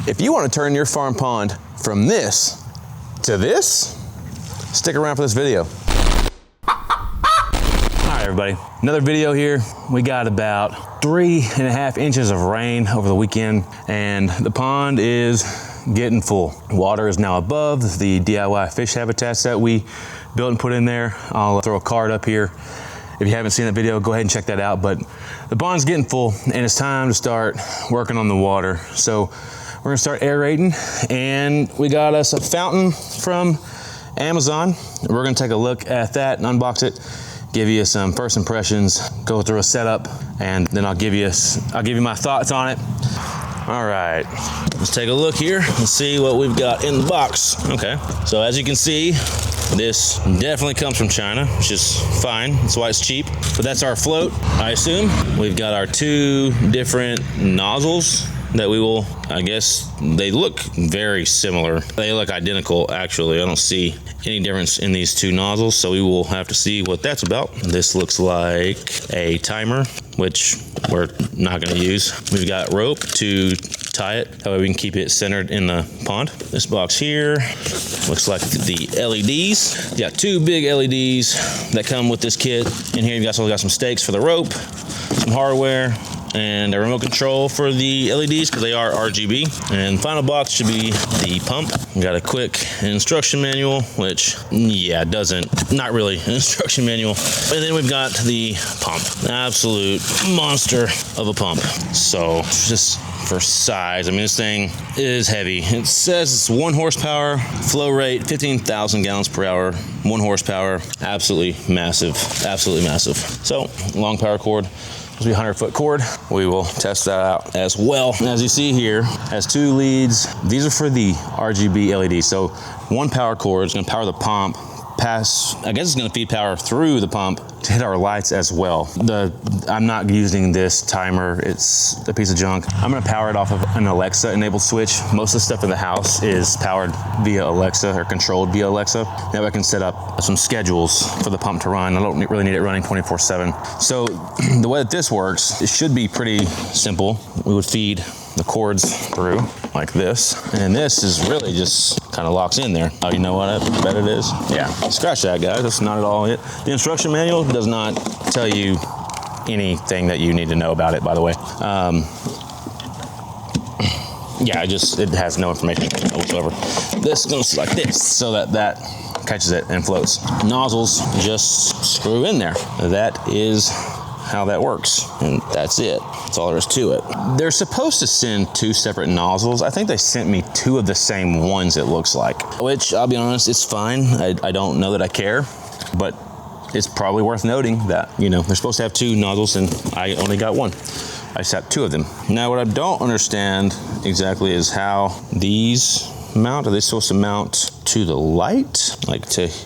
If you want to turn your farm pond from this to this, stick around for this video. All right, everybody, another video here. We got about 3.5 inches of rain over the weekend, and the pond is getting full. Water is now above the DIY fish habitats that we built and put in there. I'll throw a card up here. If you haven't seen that video, go ahead and check that out. But the pond's getting full and it's time to start working on the water. So we're gonna start aerating, and we got us a fountain from Amazon. We're gonna take a look at that and unbox it, give you some first impressions, go through a setup, and then I'll give you my thoughts on it. All right, let's take a look here and see what we've got in the box. Okay, so as you can see, this definitely comes from China, which is fine. That's why it's cheap. But that's our float, I assume. We've got our two different nozzles that we will, I guess, they look very similar. They look identical, actually. I don't see any difference in these two nozzles, so we will have to see what that's about. This looks like a timer, which we're not gonna use. We've got rope to tie it, that way we can keep it centered in the pond. This box here looks like the LEDs. You got two big LEDs that come with this kit. In here, you've also got some stakes for the rope, some hardware, and a remote control for the LEDs because they are RGB. And final box should be the pump. We got a quick instruction manual, which, yeah, not really an instruction manual. And then we've got the pump, absolute monster of a pump. So just for size, I mean, this thing is heavy. It says it's 1 horsepower, flow rate 15,000 gallons per hour, 1 horsepower, absolutely massive, absolutely massive. So long power cord. This will be a 100-foot cord. We will test that out as well. And as you see here, has 2 leads. These are for the RGB LEDs. So 1 power cord is gonna power the pump, I guess it's gonna feed power through the pump to hit our lights as well. I'm not using this timer, it's a piece of junk. I'm gonna power it off of an Alexa enabled switch. Most of the stuff in the house is powered via Alexa or controlled via Alexa. Now I can set up some schedules for the pump to run. I don't really need it running 24/7. So the way that this works, it should be pretty simple. We would feed the cords through like this, and this is really just kind of locks in there. Oh, you know what I bet it is? Yeah, scratch that, guys. That's not at all it. The instruction manual does not tell you anything that you need to know about it, by the way. Yeah, it has no information whatsoever. This goes like this, so that catches it and floats. Nozzles just screw in there. That is how that works, and that's it. That's all there is to it. They're supposed to send 2 separate nozzles. I think they sent me 2 of the same ones, it looks like, which I'll be honest, it's fine. I don't know that I care, but it's probably worth noting that, you know, they're supposed to have 2 nozzles and I only got 1. I just have 2 of them. Now, what I don't understand exactly is how these mount. Are they supposed to mount to the light,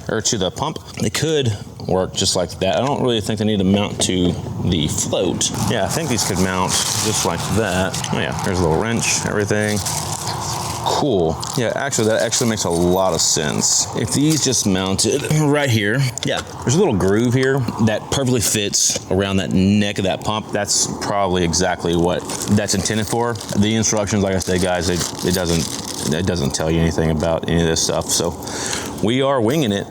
or to the pump? They could work just like that. I don't really think they need to mount to the float. Yeah, I think these could mount just like that. Oh yeah, there's a little wrench, everything. Cool. Yeah, actually, that actually makes a lot of sense. If these just mounted right here, yeah, there's a little groove here that perfectly fits around that neck of that pump. That's probably exactly what that's intended for. The instructions, like I said, guys, it doesn't tell you anything about any of this stuff. So we are winging it,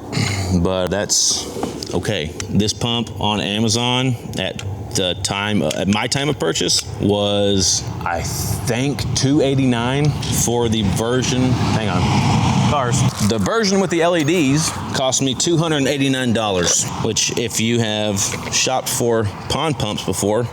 but that's okay. This pump on Amazon at my time of purchase was, I think, $289 for the version. Hang on, cars. The version with the LEDs cost me $289, which, if you have shopped for pond pumps before,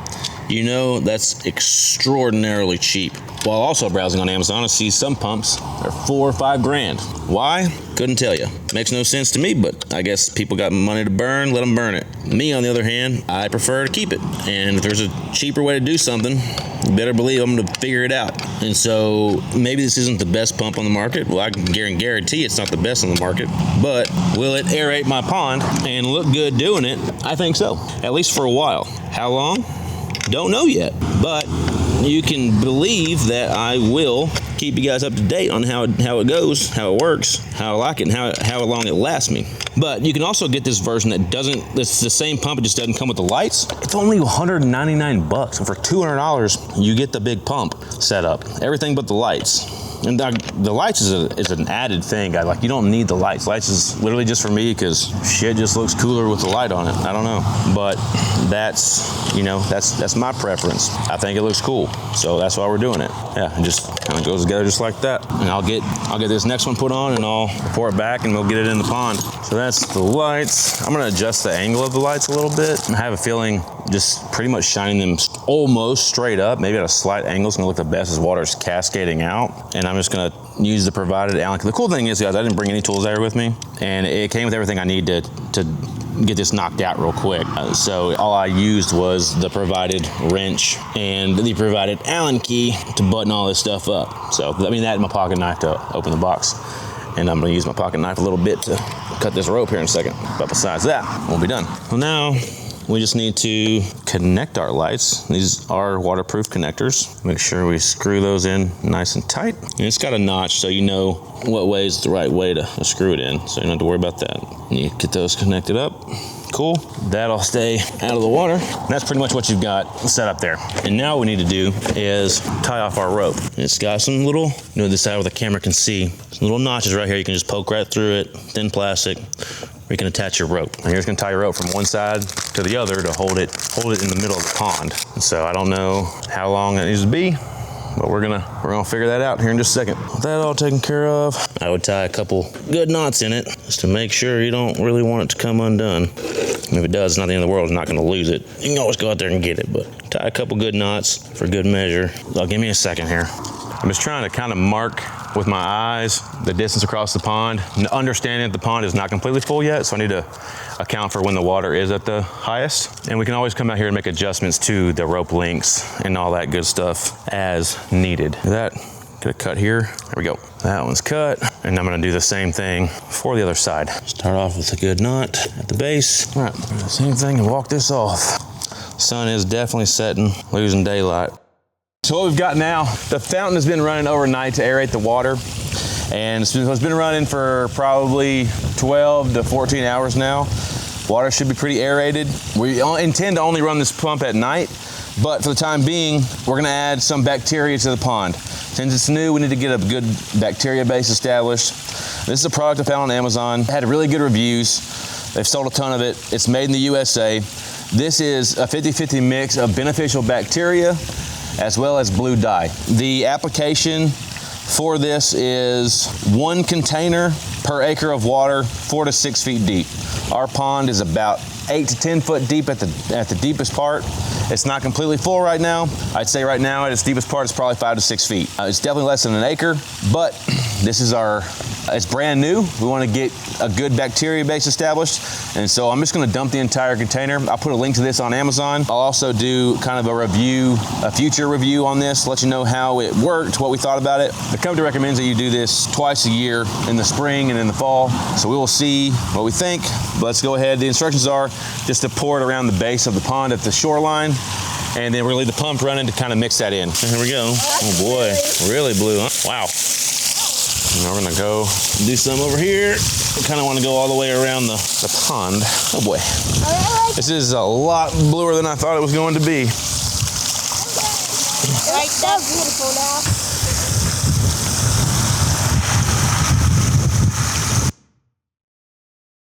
you know that's extraordinarily cheap. While also browsing on Amazon, I see some pumps are $4 or $5 grand. Why? Couldn't tell you. Makes no sense to me, but I guess people got money to burn, let them burn it. Me, on the other hand, I prefer to keep it. And if there's a cheaper way to do something, you better believe I'm gonna figure it out. And so maybe this isn't the best pump on the market. Well, I can guarantee it's not the best on the market, but will it aerate my pond and look good doing it? I think so, at least for a while. How long? Don't know yet, but you can believe that I will keep you guys up to date on how it goes, how it works, how I like it, and how long it lasts me. But you can also get this version that it's the same pump, it just doesn't come with the lights. It's only $199, and for $200, you get the big pump set up. Everything but the lights. And the lights is an added thing, guys. Like, you don't need the lights. Lights is literally just for me because shit just looks cooler with the light on it. I don't know, but that's, you know, that's my preference. I think it looks cool, so that's why we're doing it. Yeah, it just kind of goes together just like that. And I'll get this next one put on and I'll pour it back and we'll get it in the pond. So that's the lights. I'm gonna adjust the angle of the lights a little bit. I have a feeling just pretty much shining them almost straight up, maybe at a slight angle. It's gonna look the best as water's cascading out. And I'm just gonna use the provided Allen. The cool thing is, guys, I didn't bring any tools out here with me, and it came with everything I need to get this knocked out real quick. So all I used was the provided wrench and the provided Allen key to button all this stuff up. So I mean, that and my pocket knife to open the box. And I'm gonna use my pocket knife a little bit to cut this rope here in a second. But besides that, we'll be done. Well, now we just need to connect our lights. These are waterproof connectors. Make sure we screw those in nice and tight. And it's got a notch, so you know what way is the right way to screw it in. So you don't have to worry about that. And you get those connected up. Cool. That'll stay out of the water. And that's pretty much what you've got set up there. And now what we need to do is tie off our rope. It's got some little, you know, this side where the camera can see, some little notches right here. You can just poke right through it, thin plastic. You can attach your rope. And you're just gonna tie your rope from one side to the other to hold it in the middle of the pond. And so I don't know how long it needs to be, but we're gonna figure that out here in just a second. With that all taken care of, I would tie a couple good knots in it just to make sure you don't really want it to come undone. And if it does, it's not the end of the world. It's not gonna lose it. You can always go out there and get it, but tie a couple good knots for good measure. So give me a second here. I'm just trying to kind of mark with my eyes the distance across the pond, understanding that the pond is not completely full yet, so I need to account for when the water is at the highest. And we can always come out here and make adjustments to the rope lengths and all that good stuff as needed. That, get a cut here. There we go. That one's cut. And I'm gonna do the same thing for the other side. Start off with a good knot at the base. All right, same thing and walk this off. Sun is definitely setting, losing daylight. So what we've got now, the fountain has been running overnight to aerate the water. And it's been running for probably 12 to 14 hours now. Water should be pretty aerated. We intend to only run this pump at night, but for the time being, we're gonna add some bacteria to the pond. Since it's new, we need to get a good bacteria base established. This is a product I found on Amazon. It had really good reviews. They've sold a ton of it. It's made in the USA. This is a 50-50 mix of beneficial bacteria as well as blue dye. The application for this is 1 container per acre of water, 4 to 6 feet deep. Our pond is about 8 to 10 foot deep at the deepest part. It's not completely full right now. I'd say right now at its deepest part, it's probably 5 to 6 feet. It's definitely less than an acre, but this is it's brand new. We want to get a good bacteria base established. And so I'm just going to dump the entire container. I'll put a link to this on Amazon. I'll also do kind of a future review on this, let you know how it worked, what we thought about it. The company recommends that you do this twice a year, in the spring and in the fall. So we will see what we think. But let's go ahead. The instructions are just to pour it around the base of the pond at the shoreline. And then we're gonna leave the pump running to kind of mix that in. And here we go. Oh boy, really blue, huh? Wow. And we're gonna go do some over here. I kind of want to go all the way around the pond. Oh boy. This is a lot bluer than I thought it was going to be. Right, that's beautiful now.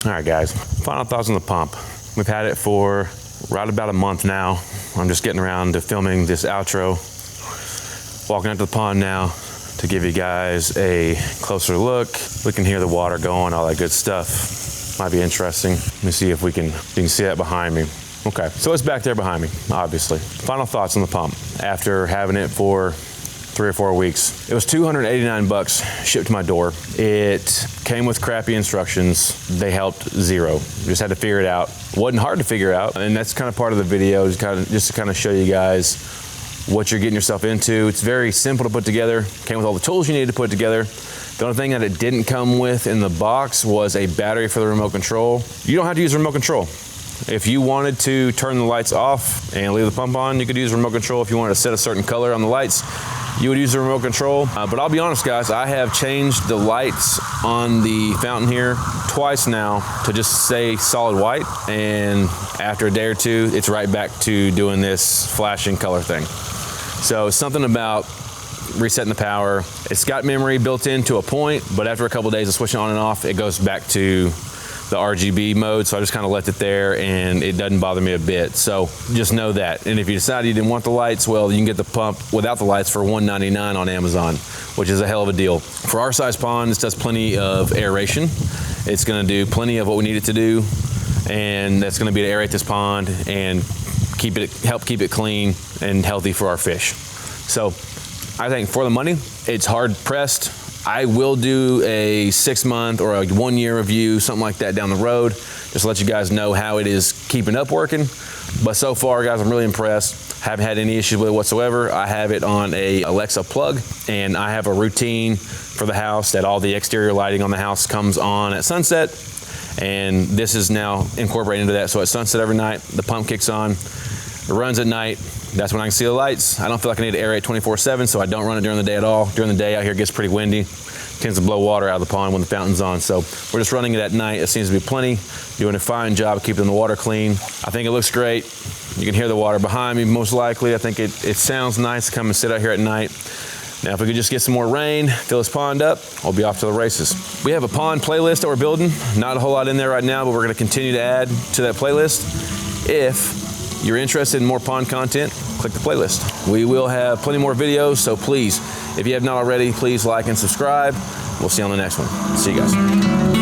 All right, guys, final thoughts on the pump. We've had it for right about a month now. I'm just getting around to filming this outro. Walking out to the pond now to give you guys a closer look. We can hear the water going, all that good stuff. Might be interesting. Let me see if you can see that behind me. Okay, so it's back there behind me, obviously. Final thoughts on the pump. After having it for 3 or 4 weeks. It was $289 shipped to my door. It came with crappy instructions. They helped zero. Just had to figure it out. Wasn't hard to figure out, and that's kind of part of the video, just to kind of show you guys what you're getting yourself into. It's very simple to put together. Came with all the tools you needed to put together. The only thing that it didn't come with in the box was a battery for the remote control. You don't have to use a remote control. If you wanted to turn the lights off and leave the pump on, you could use a remote control. If you wanted to set a certain color on the lights, you would use the remote control. But I'll be honest, guys, I have changed the lights on the fountain here twice now to just stay solid white. And after a day or two, it's right back to doing this flashing color thing. So something about resetting the power. It's got memory built in to a point, but after a couple of days of switching on and off, it goes back to the RGB mode, so I just kind of left it there and it doesn't bother me a bit. So just know that. And if you decide you didn't want the lights, well, you can get the pump without the lights for $1.99 on Amazon, which is a hell of a deal. For our size pond, this does plenty of aeration. It's gonna do plenty of what we need it to do, and that's gonna be to aerate this pond and help keep it clean and healthy for our fish. So I think for the money, it's hard pressed. I will do a 6-month or a 1-year review, something like that down the road, just to let you guys know how it is keeping up working. But so far, guys, I'm really impressed. Haven't had any issues with it whatsoever. I have it on a Alexa plug, and I have a routine for the house that all the exterior lighting on the house comes on at sunset. And this is now incorporated into that. So at sunset every night, the pump kicks on, it runs at night. That's when I can see the lights. I don't feel like I need to aerate 24/7, so I don't run it during the day at all. During the day out here it gets pretty windy. Tends to blow water out of the pond when the fountain's on. So we're just running it at night. It seems to be plenty. Doing a fine job of keeping the water clean. I think it looks great. You can hear the water behind me most likely. I think it sounds nice to come and sit out here at night. Now, if we could just get some more rain, fill this pond up, I'll be off to the races. We have a pond playlist that we're building. Not a whole lot in there right now, but we're gonna continue to add to that playlist. If you're interested in more pond content, click the playlist. We will have plenty more videos, so please, if you have not already, please like and subscribe. We'll see you on the next one. See you guys.